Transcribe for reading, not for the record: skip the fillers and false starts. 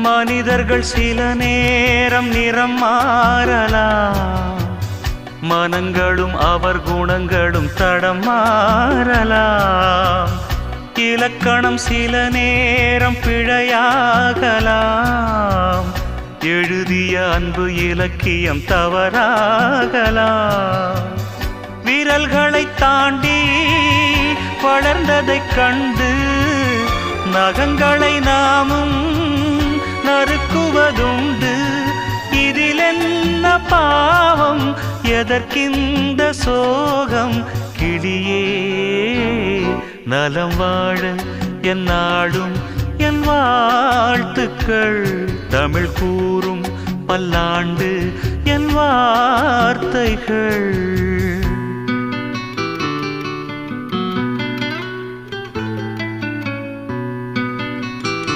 மனிதர்கள் சில நேரம் நிறம் மாறலாம், மனங்களும் அவர் குணங்களும் தடம் மாறலாம். இலக்கணம் சில நேரம் பிழையாகலாம், எழுதிய அன்பு இலக்கியம் தவறாகலாம். விரல்களை தாண்டி வளர்ந்ததைக் கண்டு நகங்களை நாமும் நறுக்குவதுண்டு. இதில் என்ன பாவம், எதற்கிந்த சோகம்? கிளியே நலம் வாழ என் நாடும் என் வாழ்த்துக்கள், தமிழ் கூறும் பல்லாண்டு என் வார்த்தைகள்.